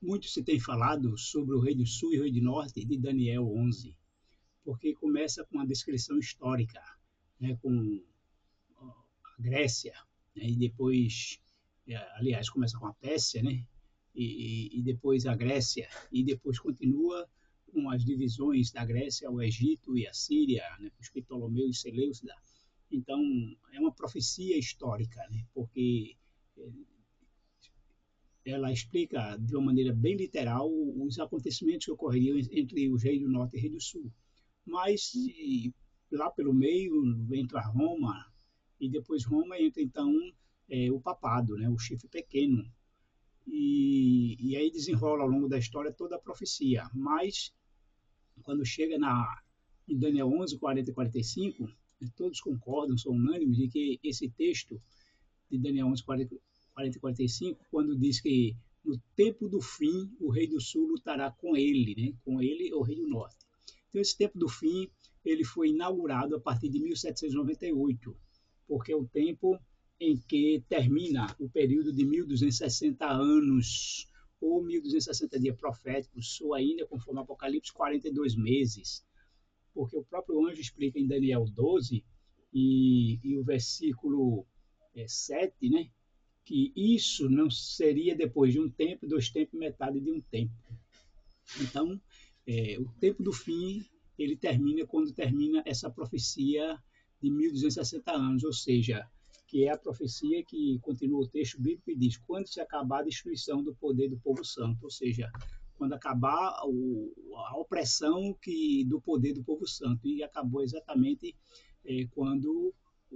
Muito se tem falado sobre o rei do sul e o rei do norte de Daniel 11, porque começa com uma descrição histórica, né, com a Grécia, né, e depois, aliás, começa com a Pérsia, né, e depois a Grécia, e depois continua com as divisões da Grécia, o Egito e a Síria, né, os Ptolomeus e Seleucida. Então, é uma profecia histórica, né, porque ela explica de uma maneira bem literal os acontecimentos que ocorreriam entre os reis do norte e rei do sul. Mas lá pelo meio entra Roma, e depois Roma entra então o papado, né, o chifre pequeno. E aí desenrola ao longo da história toda a profecia. Mas quando chega em Daniel 11, 40 e 45, todos concordam, são unânimes, de que esse texto de Daniel 11, 40 e 45, quando diz que no tempo do fim o rei do sul lutará com ele, né? Com ele o rei do norte. Então esse tempo do fim ele foi inaugurado a partir de 1798, porque é o tempo em que termina o período de 1260 anos, ou 1260 dias proféticos, ou ainda, conforme Apocalipse, 42 meses, porque o próprio anjo explica em Daniel 12 e o versículo 7, né, que isso não seria depois de um tempo, dois tempos, metade de um tempo. Então, o tempo do fim, ele termina quando termina essa profecia de 1260 anos, ou seja, que é a profecia que continua o texto bíblico e diz: quando se acabar a destruição do poder do povo santo, ou seja, quando acabar a opressão do poder do povo santo. E acabou exatamente quando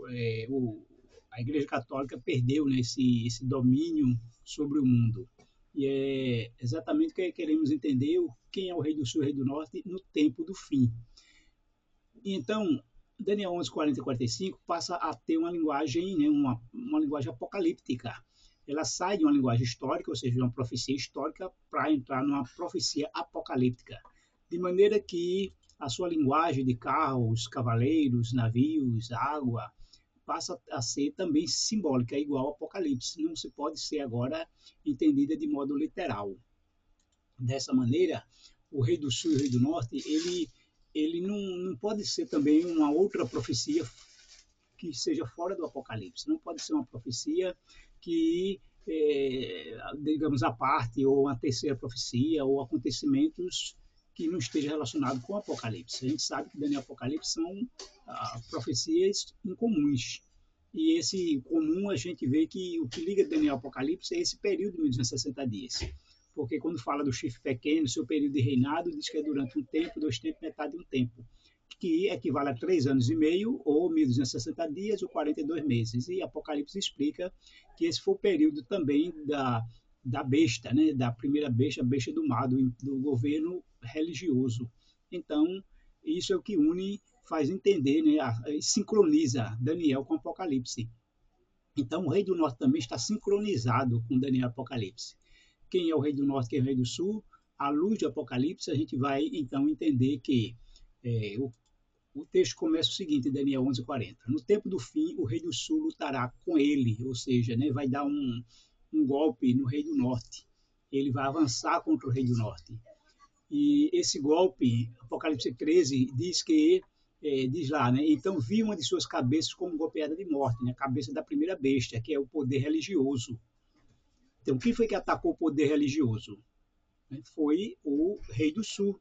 é, o, a Igreja Católica perdeu, né, esse domínio sobre o mundo. E é exatamente o que queremos entender: quem é o rei do sul e o rei do norte no tempo do fim. Então, Daniel 11, 40 e 45 passa a ter uma linguagem, né, uma linguagem apocalíptica. Ela sai de uma linguagem histórica, ou seja, de uma profecia histórica, para entrar numa profecia apocalíptica. De maneira que a sua linguagem de carros, cavaleiros, navios, água, passa a ser também simbólica, igual ao Apocalipse. Não se pode ser agora entendida de modo literal. Dessa maneira, o rei do sul e o rei do norte, ele não pode ser também uma outra profecia que seja fora do Apocalipse. Não pode ser uma profecia que, digamos, a parte, ou uma terceira profecia, ou acontecimentos que não esteja relacionado com o Apocalipse. A gente sabe que Daniel e Apocalipse são profecias incomuns. E esse comum, a gente vê que o que liga Daniel ao Apocalipse é esse período de 1260 dias. Porque quando fala do chifre pequeno, seu período de reinado, diz que é durante um tempo, dois tempos, metade de um tempo, que equivale a 3 anos e meio, ou 1260 dias, ou 42 meses. E Apocalipse explica que esse foi o período também da besta, né? Da primeira besta, a besta do mar, do governo religioso. Então, isso é o que une, faz entender, né? Sincroniza Daniel com Apocalipse. Então, o rei do norte também está sincronizado com Daniel Apocalipse. Quem é o rei do norte, quem é o rei do sul? À luz do Apocalipse, a gente vai então entender que o texto começa o seguinte, em Daniel 11:40. No tempo do fim, o rei do sul lutará com ele, ou seja, né, vai dar um golpe no rei do norte. Ele vai avançar contra o rei do norte. E esse golpe, Apocalipse 13, diz que, diz lá, né, então vi uma de suas cabeças como golpeada de morte, né, a cabeça da primeira besta, que é o poder religioso. Então, quem foi que atacou o poder religioso? Foi o rei do sul.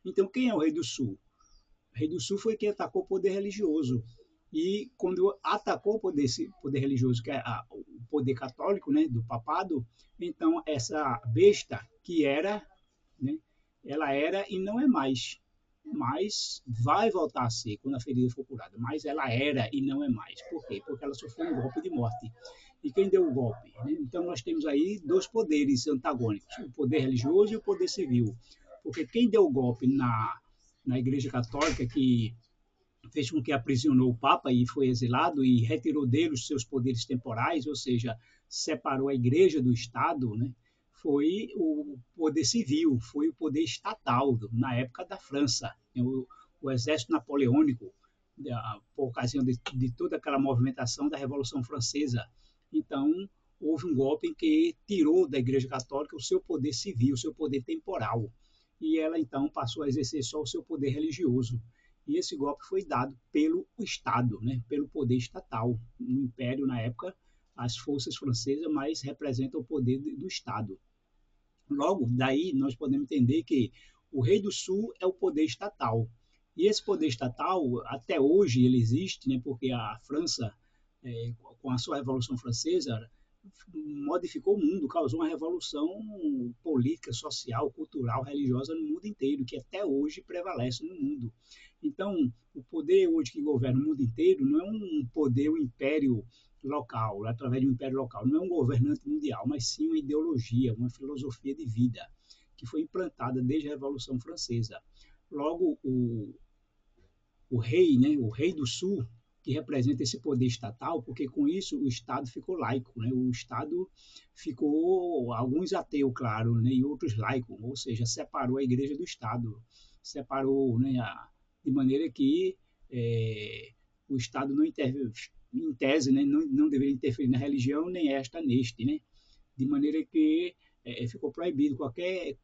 Então, quem é o rei do sul? O rei do sul foi quem atacou o poder religioso. E quando atacou poder religioso, que é o poder católico, né, do papado, então essa besta que era, né, ela era e não é mais. Mas vai voltar a ser quando a ferida for curada. Mas ela era e não é mais. Por quê? Porque ela sofreu um golpe de morte. E quem deu o golpe? Né? Então nós temos aí dois poderes antagônicos: o poder religioso e o poder civil. Porque quem deu o golpe na Igreja Católica, que fez com que aprisionou o Papa e foi exilado e retirou dele os seus poderes temporais, ou seja, separou a Igreja do Estado, né? Foi o poder civil, foi o poder estatal na época da França, o exército napoleônico, por ocasião de toda aquela movimentação da Revolução Francesa. Então, houve um golpe em que tirou da Igreja Católica o seu poder civil, o seu poder temporal, e ela então passou a exercer só o seu poder religioso. E esse golpe foi dado pelo Estado, né, pelo poder estatal. No Império, na época, as forças francesas mais representam o poder do Estado. Logo, daí nós podemos entender que o Rei do Sul é o poder estatal. E esse poder estatal, até hoje, ele existe, né, porque a França, com a sua Revolução Francesa, modificou o mundo, causou uma revolução política, social, cultural, religiosa no mundo inteiro, que até hoje prevalece no mundo. Então, o poder hoje que governa o mundo inteiro não é um poder, um império local, através de um império local, não é um governante mundial, mas sim uma ideologia, uma filosofia de vida que foi implantada desde a Revolução Francesa. Logo, o rei, né, o rei do sul, que representa esse poder estatal, porque com isso o Estado ficou laico, né? O Estado ficou, alguns ateus, claro, né? E outros laicos, ou seja, separou a igreja do Estado, separou, né? De maneira que o Estado não intervém, em tese, né? Não deveria interferir na religião, nem esta neste, né? De maneira que ficou proibido qualquer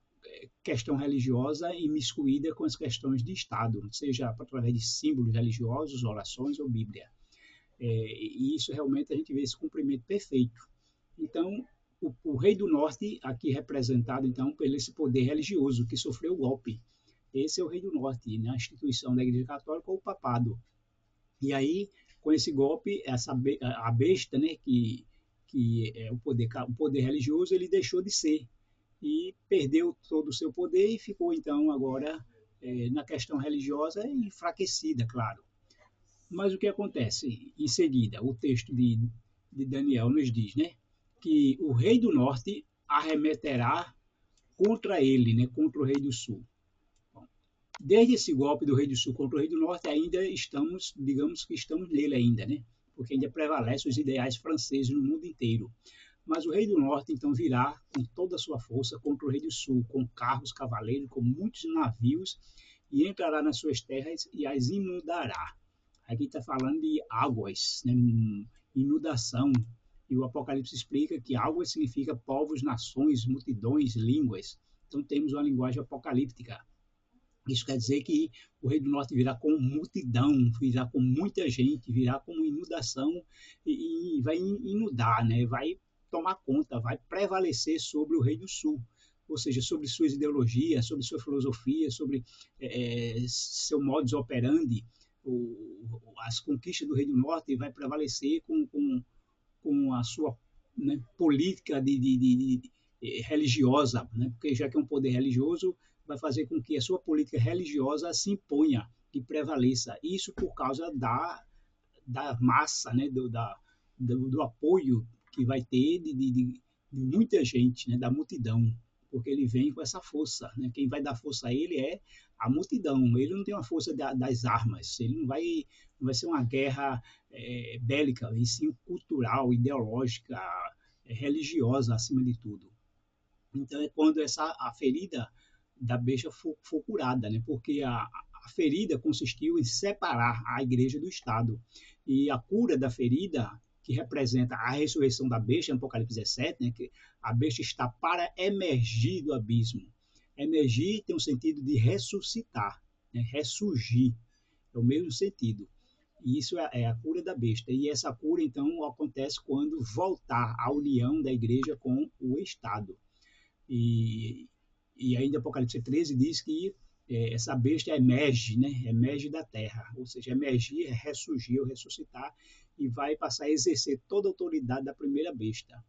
questão religiosa imiscuída com as questões de Estado, seja através de símbolos religiosos, orações ou Bíblia. E isso realmente a gente vê esse cumprimento perfeito. Então, o rei do norte, aqui representado então por esse poder religioso que sofreu o golpe. Esse é o rei do norte, na instituição da Igreja Católica ou o papado. E aí, com esse golpe, a besta, né, que é o poder religioso, ele deixou de ser e perdeu todo o seu poder e ficou então agora na questão religiosa enfraquecida, claro. Mas o que acontece em seguida? O texto de Daniel nos diz, né, que o rei do norte arremeterá contra ele, né, contra o rei do sul. Bom, desde esse golpe do rei do sul contra o rei do norte ainda estamos, digamos que estamos nele ainda, né, porque ainda prevalecem os ideais franceses no mundo inteiro. Mas o rei do norte então virá com toda a sua força contra o rei do sul, com carros, cavaleiros, com muitos navios, e entrará nas suas terras e as inundará. Aqui está falando de águas, né? Inundação. E o Apocalipse explica que águas significa povos, nações, multidões, línguas. Então temos uma linguagem apocalíptica. Isso quer dizer que o Rei do Norte virá com multidão, virá com muita gente, virá com inundação e vai inundar, né? Vai tomar conta, vai prevalecer sobre o Rei do Sul, ou seja, sobre suas ideologias, sobre sua filosofia, sobre seu modus operandi. As conquistas do Rei do Norte vai prevalecer com a sua, né, política religiosa, né, porque já que é um poder religioso, vai fazer com que a sua política religiosa se imponha e prevaleça. Isso por causa da massa, né, do apoio que vai ter de muita gente, né, da multidão, porque ele vem com essa força. Né? Quem vai dar força a ele é a multidão. Ele não tem uma força das armas, ele não vai ser uma guerra bélica, e sim cultural, ideológica, religiosa, acima de tudo. Então é quando a ferida da besta for curada, né? Porque a ferida consistiu em separar a igreja do Estado. E a cura da ferida, que representa a ressurreição da besta, em Apocalipse 17, né? Que a besta está para emergir do abismo. Emergir tem o sentido de ressuscitar, né? Ressurgir, é o mesmo sentido. E isso é a cura da besta. E essa cura, então, acontece quando voltar a união da igreja com o Estado. E, e ainda Apocalipse 13 diz que essa besta emerge, né? Emerge da terra, ou seja, emergir, ressurgir ou ressuscitar, e vai passar a exercer toda a autoridade da primeira besta.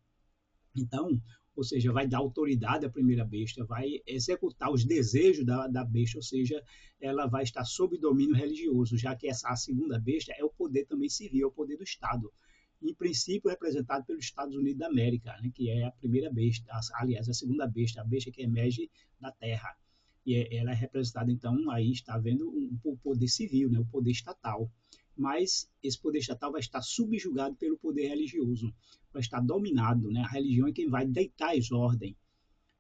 Então, ou seja, vai dar autoridade à primeira besta, vai executar os desejos da besta, ou seja, ela vai estar sob domínio religioso, já que a segunda besta é o poder também civil, é o poder do Estado. Em princípio, representado pelos Estados Unidos da América, né, que é a primeira besta, aliás, a segunda besta, a besta que emerge da terra. E ela é representada, então, aí está vendo o poder civil, né, o poder estatal. Mas esse poder estatal vai estar subjugado pelo poder religioso, vai estar dominado, né? A religião é quem vai deitar as ordens.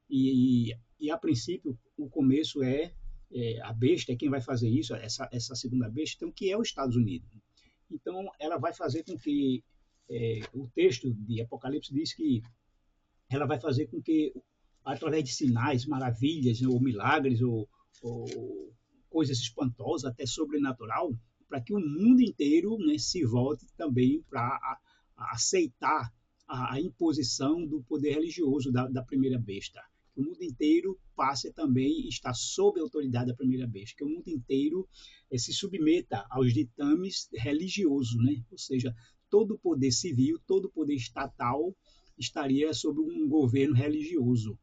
E a princípio, o começo a besta, é quem vai fazer isso, essa segunda besta, então, que é os Estados Unidos. Então, ela vai fazer com que o texto de Apocalipse diz que ela vai fazer com que, através de sinais, maravilhas, ou milagres, ou coisas espantosas, até sobrenatural, para que o mundo inteiro, né, se volte também para aceitar a imposição do poder religioso da primeira besta. Que o mundo inteiro passe também a estar sob a autoridade da primeira besta. Que o mundo inteiro se submeta aos ditames religiosos, né? Ou seja, todo o poder civil, todo o poder estatal estaria sob um governo religioso,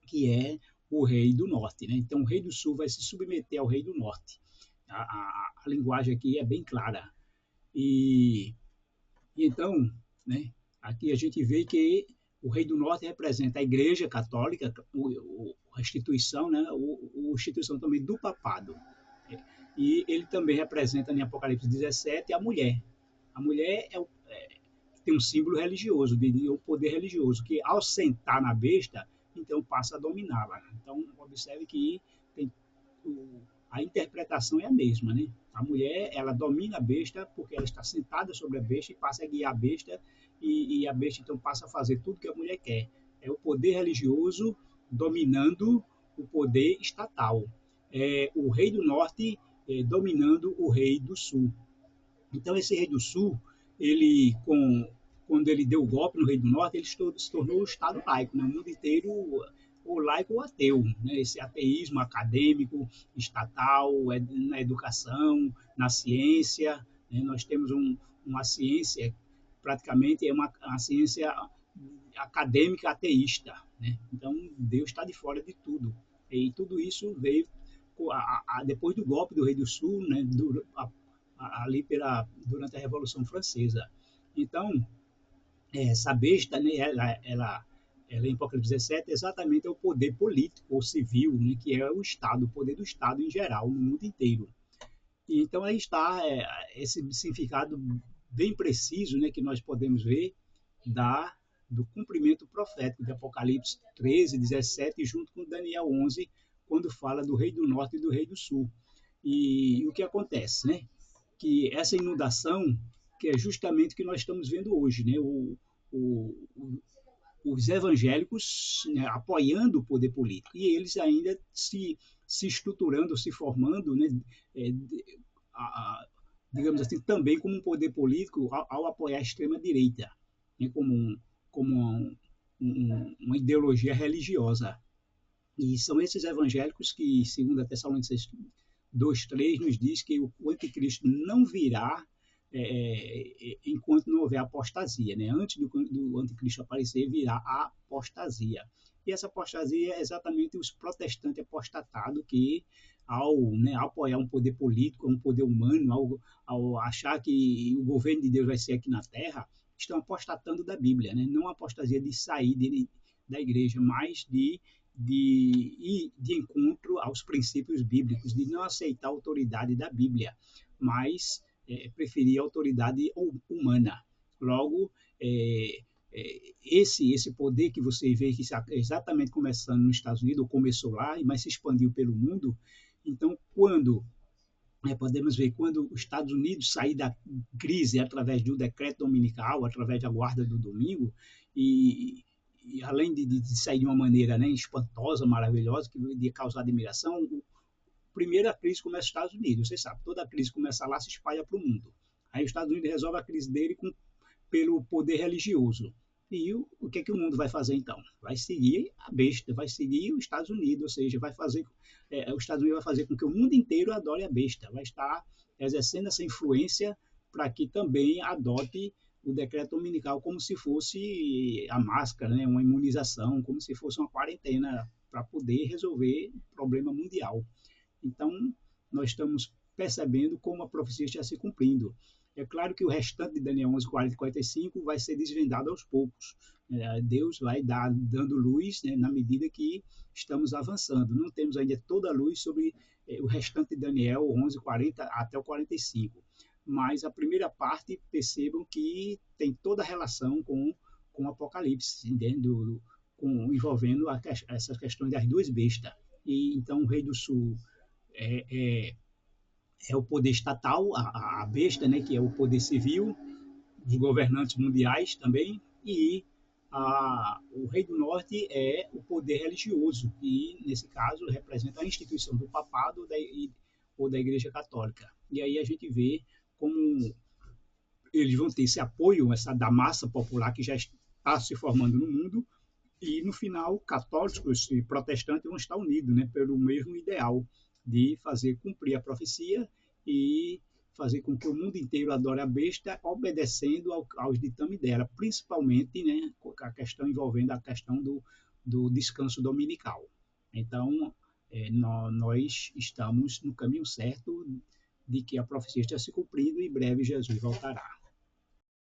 que é o rei do norte. Né? Então, o rei do sul vai se submeter ao rei do norte. A linguagem aqui é bem clara. E, então, né, aqui a gente vê que o rei do norte representa a igreja católica, a instituição, né, a instituição também do papado. E ele também representa, em Apocalipse 17, a mulher. A mulher tem um símbolo religioso, de um poder religioso, que ao sentar na besta, então passa a dominá-la. Então, observe que tem, a interpretação é a mesma, né? A mulher, ela domina a besta porque ela está sentada sobre a besta e passa a guiar a besta, e a besta então passa a fazer tudo que a mulher quer. É o poder religioso dominando o poder estatal. É o rei do norte dominando o rei do sul. Então, esse rei do sul, ele, quando ele deu o golpe no rei do norte, ele se tornou o Estado laico, né? O mundo inteiro, ou laico ou ateu, né? Esse ateísmo acadêmico, estatal, na educação, na ciência, né? Nós temos uma ciência, praticamente é uma ciência acadêmica ateísta, né? Então, Deus está de fora de tudo. E tudo isso veio depois do golpe do rei do sul, né? Ali durante a Revolução Francesa. Então, essa besta, né, ela em Apocalipse 17, exatamente é o poder político ou civil, né, que é o Estado, o poder do Estado em geral, no mundo inteiro. E então aí está esse significado bem preciso, né, que nós podemos ver da, do cumprimento profético de Apocalipse 13, 17, junto com Daniel 11, quando fala do rei do norte e do rei do sul. E o que acontece, né? Que essa inundação, que é justamente o que nós estamos vendo hoje, né? O, os evangélicos, né, apoiando o poder político e eles ainda se estruturando, se formando, né, é, digamos assim, também como um poder político ao apoiar a extrema-direita, né, como uma ideologia religiosa. E são esses evangélicos que, segundo a Tessalonicenses 2:3, nos diz que o anticristo não virá enquanto não houver apostasia. Né? Antes do anticristo aparecer, virá a apostasia. E essa apostasia é exatamente os protestantes apostatados que, ao apoiar um poder político, um poder humano, ao achar que o governo de Deus vai ser aqui na Terra, estão apostatando da Bíblia. Né? Não a apostasia de sair da igreja, mas de encontro aos princípios bíblicos, de não aceitar a autoridade da Bíblia, mas preferir a autoridade humana. Logo, esse poder que você vê que está exatamente começando nos Estados Unidos, ou começou lá, mas se expandiu pelo mundo, então, podemos ver quando os Estados Unidos sair da crise através do decreto dominical, através da guarda do domingo, e, e além de sair de uma maneira, né, espantosa, maravilhosa, que de causar admiração, primeiro a crise começa nos Estados Unidos, você sabe, toda a crise começa lá, se espalha para o mundo. Aí os Estados Unidos resolve a crise dele pelo poder religioso. E o que é que o mundo vai fazer então? Vai seguir a besta, vai seguir os Estados Unidos, ou seja, os Estados Unidos vai fazer com que o mundo inteiro adore a besta, vai estar exercendo essa influência para que também adote o decreto dominical como se fosse a máscara, né, uma imunização, como se fosse uma quarentena para poder resolver o problema mundial. Então, nós estamos percebendo como a profecia está se cumprindo. É claro que o restante de Daniel 11, 40 e 45 vai ser desvendado aos poucos. Deus vai dando luz, né, na medida que estamos avançando. Não temos ainda toda a luz sobre o restante de Daniel 11, 40 até o 45. Mas a primeira parte, percebam que tem toda a relação com o Apocalipse, envolvendo essas questões das duas bestas. E então o rei do sul é, é, é o poder estatal, a besta, né, que é o poder civil, os governantes mundiais também, e o Rei do Norte é o poder religioso, que nesse caso representa a instituição do papado ou da Igreja Católica. E aí a gente vê como eles vão ter esse apoio da massa popular que já está se formando no mundo, e no final católicos e protestantes vão estar unidos, né, pelo mesmo ideal de fazer cumprir a profecia e fazer com que o mundo inteiro adore a besta, obedecendo aos ditames dela, principalmente, né, a questão envolvendo a questão do descanso dominical. Então, nós estamos no caminho certo de que a profecia está se cumprindo e em breve Jesus voltará.